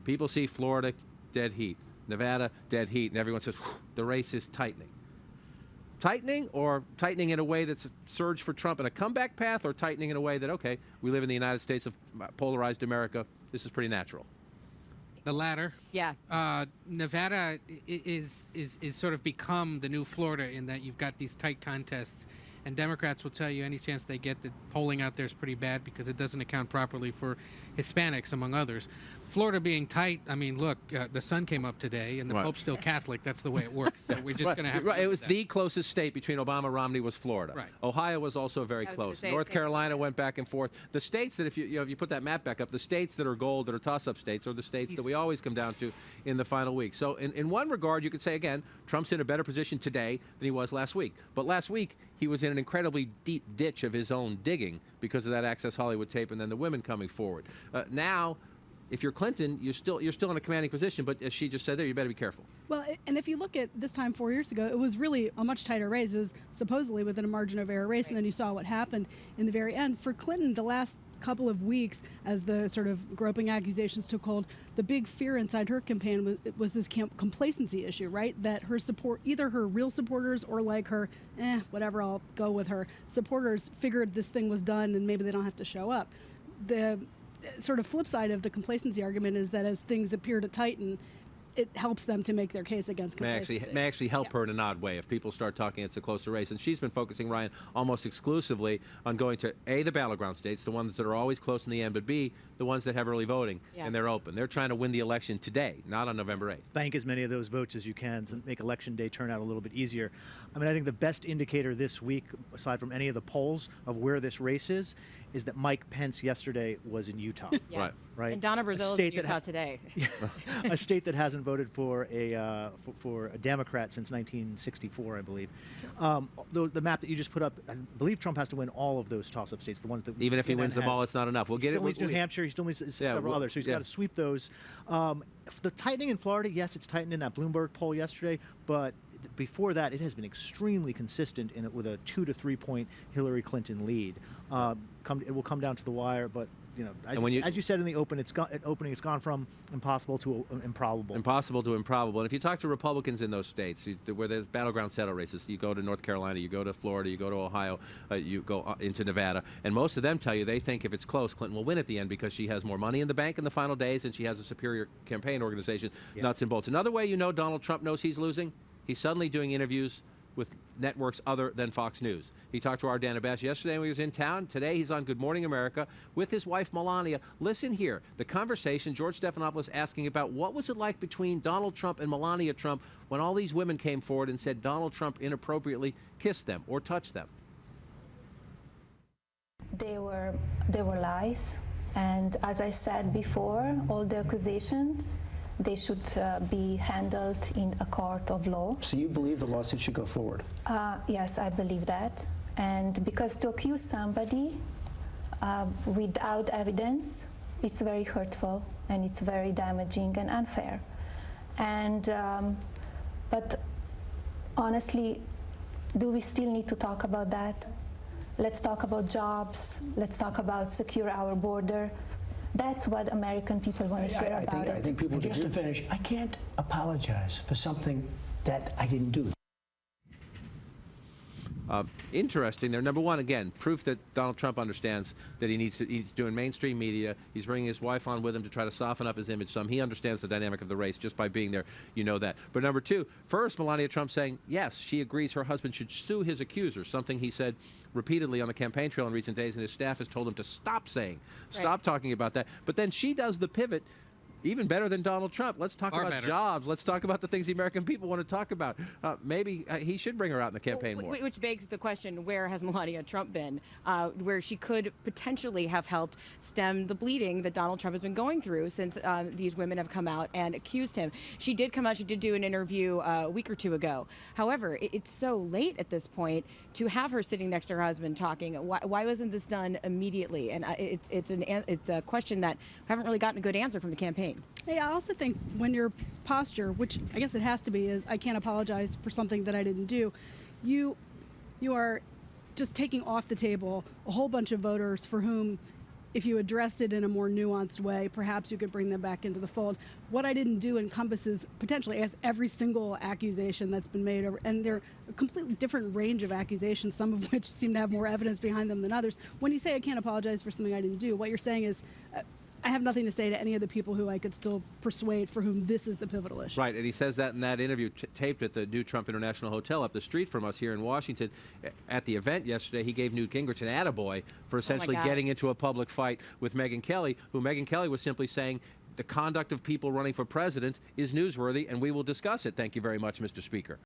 People see Florida, dead heat. Nevada, dead heat. And everyone says, the race is tightening. Tightening, or tightening in a way that's a surge for Trump and a comeback path, or tightening in a way that, okay, we live in the United States of polarized America. This is pretty natural. The latter. Yeah. Nevada is sort of become the new Florida in that you've got these tight contests, and Democrats will tell you any chance they get that polling out there is pretty bad because it doesn't account properly for Hispanics, among others. Florida being tight, I mean, look, the sun came up today, and the Pope's still Catholic. That's the way it works. So we're just going to have to It was the closest state between Obama and Romney was Florida. Right. Ohio was also very close. North Carolina went back and forth. The states that, if you put that map back up, the states that are gold, that are toss-up states, are the states that we always come down to in the final week. So in one regard, you could say, again, Trump's in a better position today than he was last week. But last week, he was in an incredibly deep ditch of his own digging because of that Access Hollywood tape and then the women coming forward. Now, if you're Clinton, you're still in a commanding position, but as she just said there, you better be careful. Well, and if you look at this time 4 years ago, it was really a much tighter race. It was supposedly within a margin of error race, and then you saw what happened in the very end. For Clinton, the last couple of weeks, as the sort of groping accusations took hold, the big fear inside her campaign was this complacency issue, right? That her support, either her real supporters or like her, whatever, I'll go with her, supporters figured this thing was done and maybe they don't have to show up. The sort of flip side of the complacency argument is that as things appear to tighten, it helps them to make their case against complacency. May actually help her in an odd way if people start talking it's a closer race. And she's been focusing, Ryan, almost exclusively on going to A, the battleground states, the ones that are always close in the end, but B, the ones that have early voting and they're open. They're trying to win the election today, not on November 8th. Bank as many of those votes as you can to make Election Day turn out a little bit easier. I mean, I think the best indicator this week, aside from any of the polls of where this race is that Mike Pence yesterday was in Utah. Right. And Donna Brazile is in Utah today. A state that hasn't voted for a Democrat since 1964, I believe. The map that you just put up, I believe Trump has to win all of those toss-up states. The ones that even if he wins them all, it's not enough. We'll get it. He still needs New Hampshire. He still needs several others. So he's got to sweep those. The tightening in Florida, yes, it's tightened in that Bloomberg poll yesterday, but before that, it has been extremely consistent with a 2 to 3 point Hillary Clinton lead. It will come down to the wire, but as you said in the opening, it's gone from impossible to improbable. Impossible to improbable. And if you talk to Republicans in those states where there's battleground settle races, you go to North Carolina, you go to Florida, you go to Ohio, you go into Nevada, and most of them tell you they think if it's close, Clinton will win at the end because she has more money in the bank in the final days and she has a superior campaign organization, nuts and bolts. Another way Donald Trump knows he's losing, he's suddenly doing interviews with networks other than Fox News. He talked to our Dana Bash yesterday when he was in town. Today he's on Good Morning America with his wife Melania. Listen here, the conversation George Stephanopoulos asking about what was it like between Donald Trump and Melania Trump when all these women came forward and said Donald Trump inappropriately kissed them or touched them. They were lies, and as I said before, all the accusations, they should be handled in a court of law. So you believe the lawsuit should go forward? Yes, I believe that. And because to accuse somebody without evidence, it's very hurtful and it's very damaging and unfair. And but honestly, do we still need to talk about that? Let's talk about jobs. Let's talk about secure our border. That's what American people want to hear about it. I think people just to finish, I can't apologize for something that I didn't do. Interesting there. Number one, again, proof that Donald Trump understands that he's doing mainstream media. He's bringing his wife on with him to try to soften up his image some. He understands the dynamic of the race just by being there. You know that. But number two, first, Melania Trump saying, yes, she agrees her husband should sue his accusers, something he said repeatedly on the campaign trail in recent days, and his staff has told him to stop saying, stop talking about that. But then she does the pivot even better than Donald Trump. Let's talk about jobs. Let's talk about the things the American people want to talk about. Maybe he should bring her out in the campaign more. Which begs the question, where has Melania Trump been? Where she could potentially have helped stem the bleeding that Donald Trump has been going through since these women have come out and accused him. She did come out. She did do an interview a week or two ago. However, it's so late at this point to have her sitting next to her husband talking. Why wasn't this done immediately? And it's a question that we haven't really gotten a good answer from the campaign. Hey, I also think when your posture, which I guess it has to be, is I can't apologize for something that I didn't do, you are just taking off the table a whole bunch of voters for whom if you addressed it in a more nuanced way, perhaps you could bring them back into the fold. What I didn't do encompasses potentially as every single accusation that's been made, and they're a completely different range of accusations, some of which seem to have more evidence behind them than others. When you say I can't apologize for something I didn't do, what you're saying is I have nothing to say to any of the people who I could still persuade for whom this is the pivotal issue. Right, and he says that in that interview taped at the new Trump International Hotel up the street from us here in Washington. At the event yesterday, he gave Newt Gingrich an attaboy for essentially God. getting into a public fight with Megyn Kelly, who Megyn Kelly was simply saying the conduct of people running for president is newsworthy, and we will discuss it. Thank you very much, Mr. Speaker.